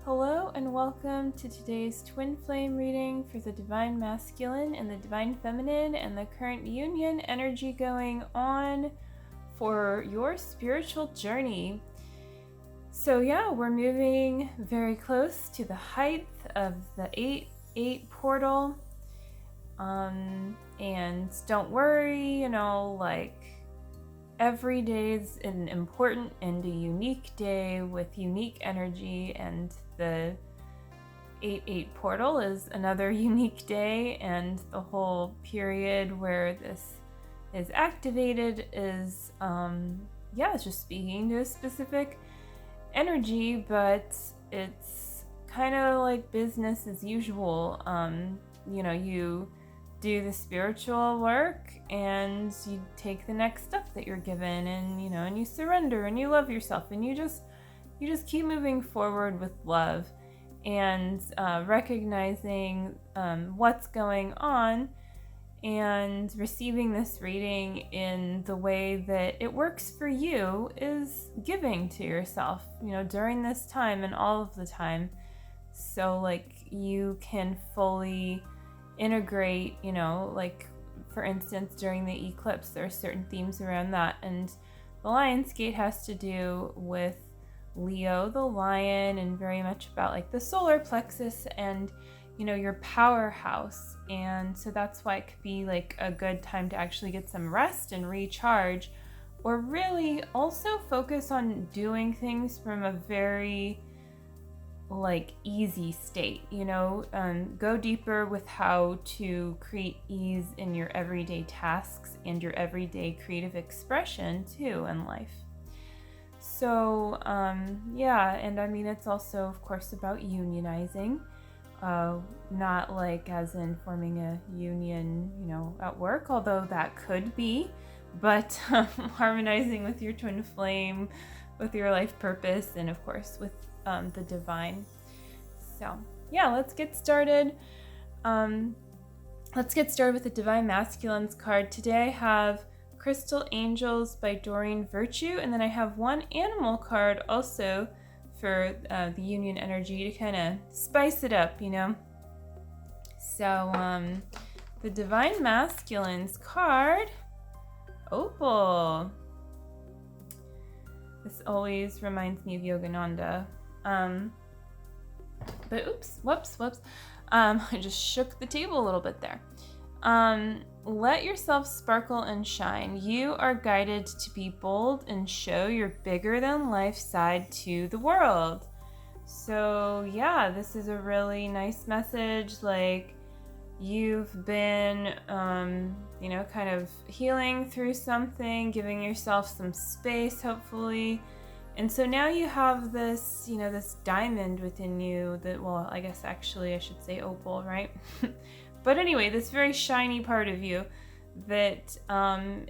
Hello and welcome to today's twin flame reading for the divine masculine and the divine feminine and the current union energy going on for your spiritual journey. So we're moving very close to the height of the 8-8 portal. And don't worry, every day is an important and a unique day with unique energy, and the 8-8 portal is another unique day, and the whole period where this is activated is it's just speaking to a specific energy, but it's kind of like business as usual. You do the spiritual work and you take the next step that you're given, and you surrender and you love yourself, and you just keep moving forward with love and recognizing what's going on and receiving this reading in the way that it works for you is giving to yourself, during this time and all of the time. So you can fully integrate, for instance, during the eclipse, there are certain themes around that. And the Lion's Gate has to do with Leo, the lion, and very much about the solar plexus and, your powerhouse. And so that's why it could be a good time to actually get some rest and recharge, or really also focus on doing things from a very easy state, go deeper with how to create ease in your everyday tasks and your everyday creative expression too in life. So and it's also of course about unionizing, not as in forming a union, at work, although that could be, but harmonizing with your twin flame, with your life purpose, and of course with the divine. So let's get started. Let's get started with the Divine Masculines card. Today I have Crystal Angels by Doreen Virtue, and then I have one animal card also for the union energy to kind of spice it up, So the Divine Masculines card, Opal. This always reminds me of Yogananda. But whoops. I just shook the table a little bit there. Let yourself sparkle and shine. You are guided to be bold and show your bigger than life side to the world. So this is a really nice message. You've been, kind of healing through something, giving yourself some space, hopefully. And so now you have this, this diamond within you that, well, I guess actually I should say opal, right? But anyway, this very shiny part of you that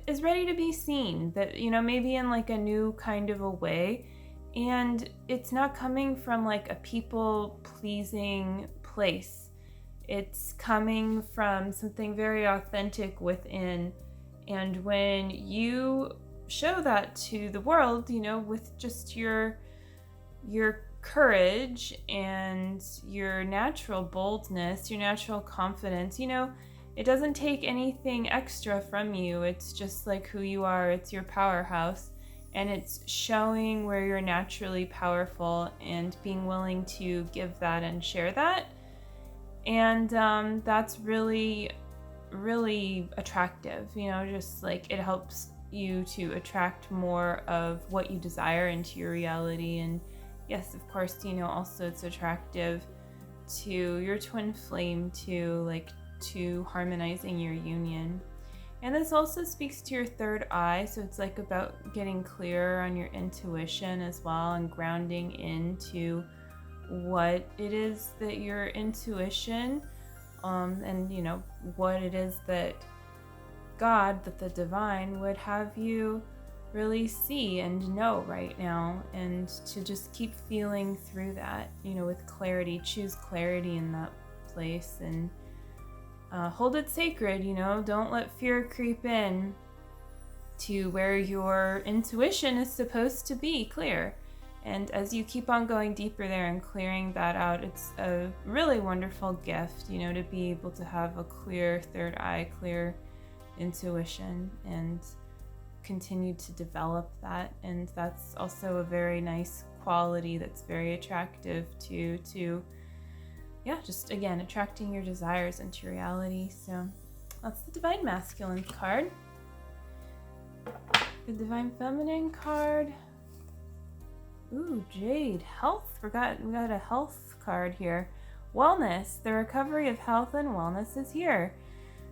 is ready to be seen, that, maybe in a new kind of a way. And it's not coming from a people-pleasing place. It's coming from something very authentic within. And when you show that to the world, with just your courage and your natural boldness, your natural confidence, it doesn't take anything extra from you. It's just who you are. It's your powerhouse, and it's showing where you're naturally powerful and being willing to give that and share that. And that's really, really attractive, just it helps you to attract more of what you desire into your reality. And yes, of course, also it's attractive to your twin flame, to harmonizing your union. And this also speaks to your third eye, so it's about getting clearer on your intuition as well, and grounding into what it is that your intuition and what it is that God, that the divine would have you really see and know right now, and to just keep feeling through that, with clarity. Choose clarity in that place and hold it sacred, don't let fear creep in to where your intuition is supposed to be clear. And as you keep on going deeper there and clearing that out, it's a really wonderful gift, you know, to be able to have a clear third eye, clear intuition, and continue to develop that. And that's also a very nice quality that's very attractive to just again attracting your desires into reality. So that's the Divine Masculine card. The Divine Feminine card. Ooh, Jade. Health. We got a health card here. Wellness. The recovery of health and wellness is here.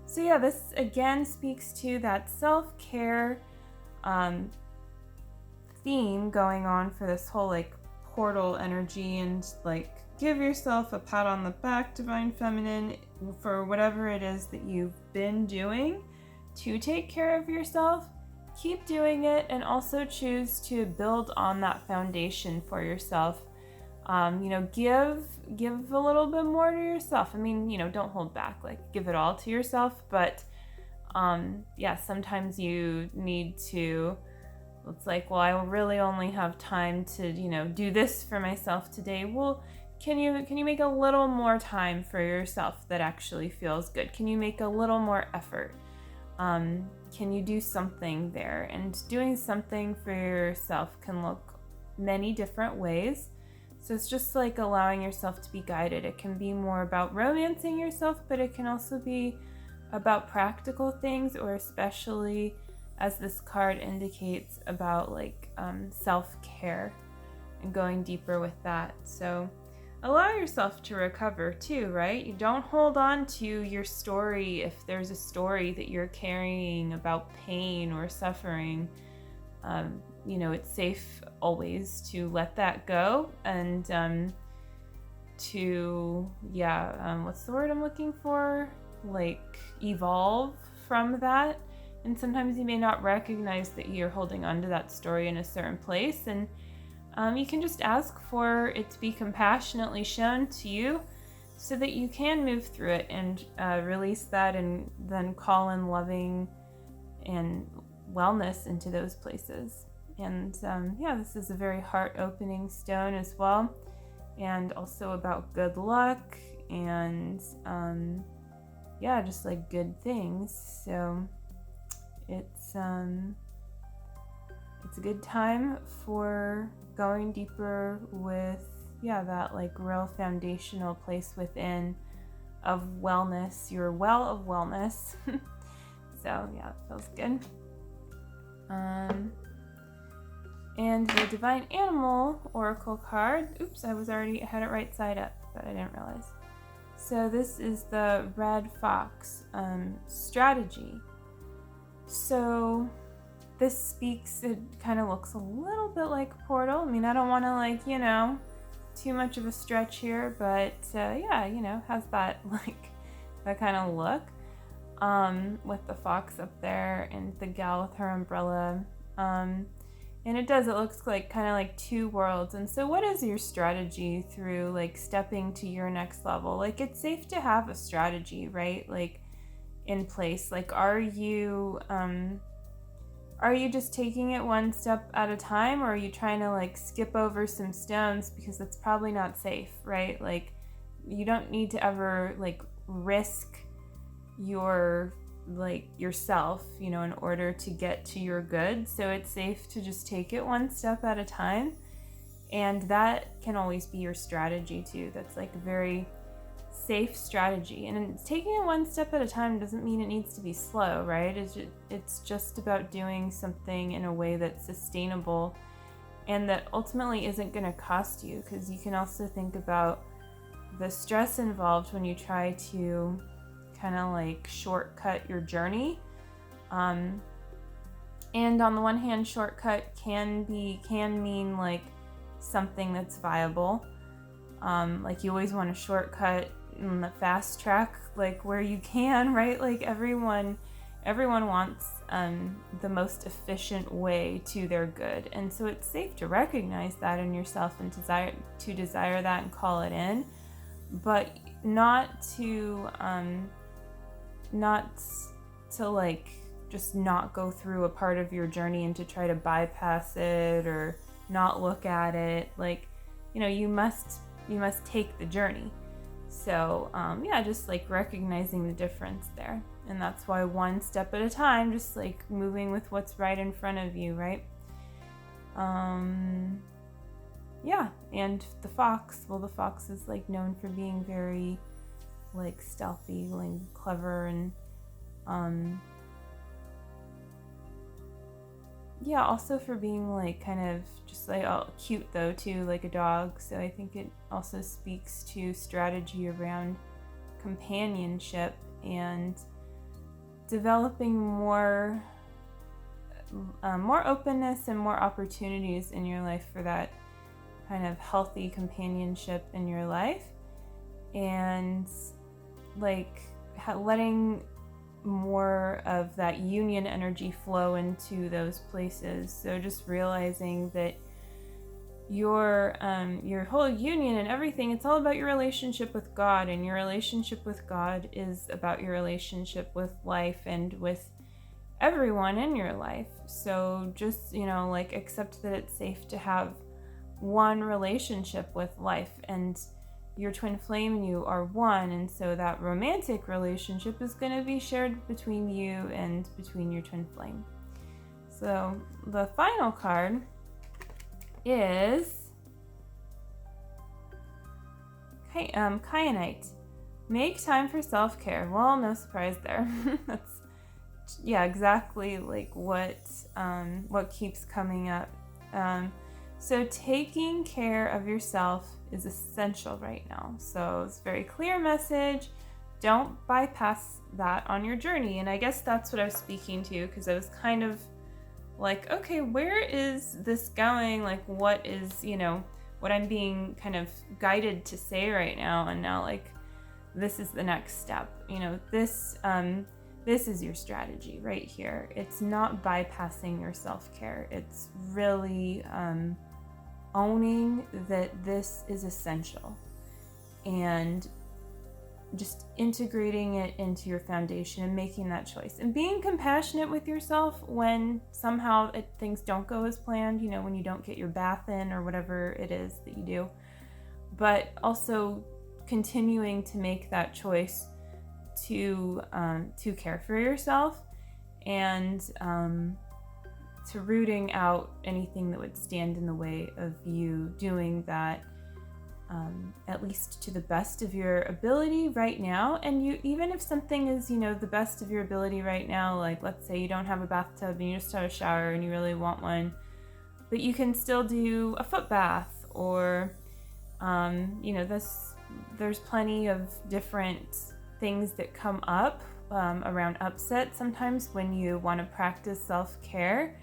So yeah, this again speaks to that self-care theme going on for this whole like portal energy, and like give yourself a pat on the back, Divine Feminine, for whatever it is that you've been doing to take care of yourself. Keep doing it, and also choose to build on that foundation for yourself. Give a little bit more to yourself. I mean, don't hold back, like give it all to yourself, but sometimes you need to, it's like, well, I really only have time to, do this for myself today. Well, can you make a little more time for yourself that actually feels good? Can you make a little more effort? Can you do something there? And doing something for yourself can look many different ways. So it's just like allowing yourself to be guided. It can be more about romancing yourself, but it can also be about practical things, or especially, as this card indicates, about like self-care and going deeper with that. So allow yourself to recover too, right? You don't hold on to your story if there's a story that you're carrying about pain or suffering. It's safe always to let that go, and what's the word I'm looking for? Like evolve from that. And sometimes you may not recognize that you're holding on to that story in a certain place, and you can just ask for it to be compassionately shown to you so that you can move through it and release that, and then call in loving and wellness into those places. And this is a very heart-opening stone as well, and also about good luck and just like good things. So it's a good time for going deeper with that like real foundational place within of wellness, your well of wellness. So it feels good. And the Divine Animal Oracle card. Oops, I had it right side up, but I didn't realize. So this is the Red Fox strategy. So this speaks, it kind of looks a little bit like a portal. I mean, I don't want to too much of a stretch here, but has that that kind of look with the fox up there and the gal with her umbrella. And it looks like kind of like two worlds. And so what is your strategy through like stepping to your next level? Like, it's safe to have a strategy, right? Like in place. Like, are you just taking it one step at a time, or are you trying to like skip over some stones because that's probably not safe, right? Like, you don't need to ever like risk yourself, in order to get to your good. So it's safe to just take it one step at a time. And that can always be your strategy too. That's like a very safe strategy. And taking it one step at a time doesn't mean it needs to be slow, right? It's just about doing something in a way that's sustainable and that ultimately isn't going to cost you, because you can also think about the stress involved when you try to kind of like shortcut your journey. And on the one hand, shortcut can mean like something that's viable. Like, you always want to shortcut in the fast track, like where you can, right? Like everyone wants the most efficient way to their good. And so it's safe to recognize that in yourself and desire that and call it in, but not to like just not go through a part of your journey and to try to bypass it or not look at it. Like, you must take the journey. So yeah, just like recognizing the difference there. And that's why one step at a time, just like moving with what's right in front of you, right? Yeah, and the fox, well, the fox is like known for being very like stealthy and clever, and yeah, also for being like kind of just like cute though too, like a dog. So I think it also speaks to strategy around companionship and developing more openness and more opportunities in your life for that kind of healthy companionship in your life, and like letting more of that union energy flow into those places. So just realizing that your whole union and everything, it's all about your relationship with God, and your relationship with God is about your relationship with life and with everyone in your life. So just, like accept that it's safe to have one relationship with life, and your twin flame and you are one, and so that romantic relationship is going to be shared between you and between your twin flame. So the final card is Kyanite. Make time for self-care. Well, no surprise there. That's exactly like what keeps coming up. So taking care of yourself is essential right now. So it's a very clear message. Don't bypass that on your journey. And I guess that's what I was speaking to, because I was kind of like, okay, where is this going? Like, what is, what I'm being kind of guided to say right now. And now, like, this is the next step. This is your strategy right here. It's not bypassing your self-care. It's really owning that this is essential and just integrating it into your foundation and making that choice, and being compassionate with yourself when somehow things don't go as planned, when you don't get your bath in or whatever it is that you do, but also continuing to make that choice to care for yourself, and to rooting out anything that would stand in the way of you doing that, at least to the best of your ability right now. And you, even if something is, the best of your ability right now, like let's say you don't have a bathtub and you just have a shower and you really want one, but you can still do a foot bath, or there's plenty of different things that come up around upset sometimes when you want to practice self-care.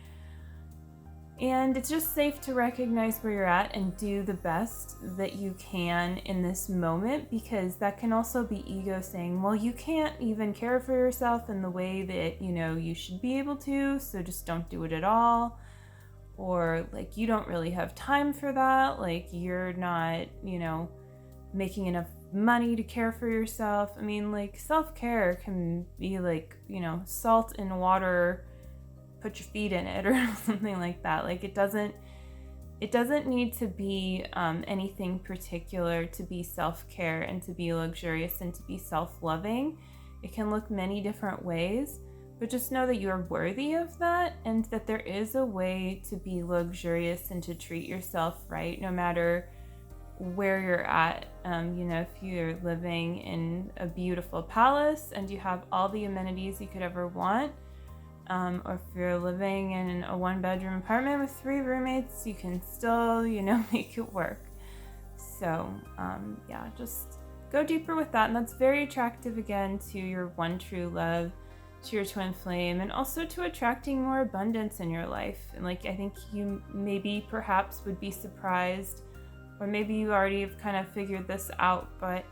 And it's just safe to recognize where you're at and do the best that you can in this moment, because that can also be ego saying, well, you can't even care for yourself in the way that, you should be able to, so just don't do it at all. Or like, you don't really have time for that. Like, you're not, making enough money to care for yourself. I mean, like, self-care can be like, salt in water, put your feet in it, or something like that. Like, it doesn't need to be anything particular to be self-care and to be luxurious and to be self-loving. It can look many different ways, but just know that you're worthy of that, and that there is a way to be luxurious and to treat yourself right, no matter where you're at. If you're living in a beautiful palace and you have all the amenities you could ever want, or if you're living in a one-bedroom apartment with 3 roommates, you can still, make it work. So, just go deeper with that. And that's very attractive, again, to your one true love, to your twin flame, and also to attracting more abundance in your life. And like, I think you maybe perhaps would be surprised, or maybe you already have kind of figured this out, but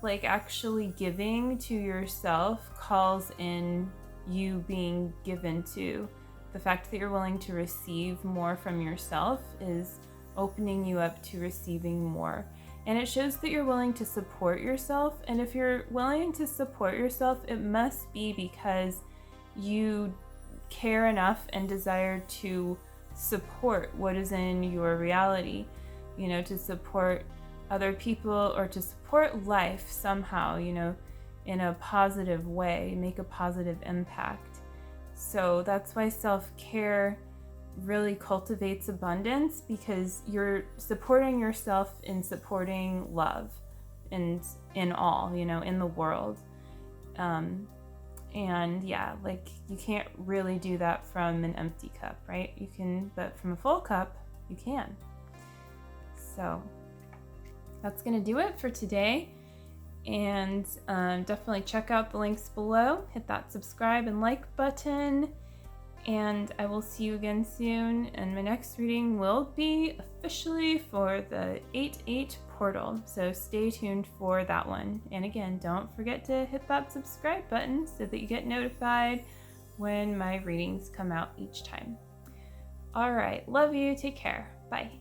like actually giving to yourself calls in you being given to. The fact that you're willing to receive more from yourself is opening you up to receiving more. And it shows that you're willing to support yourself. And if you're willing to support yourself, it must be because you care enough and desire to support what is in your reality, you know, to support other people or to support life somehow, you know, in a positive way, make a positive impact. So that's why self-care really cultivates abundance, because you're supporting yourself in supporting love and in all, you know, in the world. And yeah, like you can't really do that from an empty cup, right? You can, but from a full cup, you can. So that's gonna do it for today. And definitely check out the links below. Hit that subscribe and like button. And I will see you again soon. And my next reading will be officially for the 8/8 portal. So stay tuned for that one. And again, don't forget to hit that subscribe button so that you get notified when my readings come out each time. All right, love you. Take care. Bye.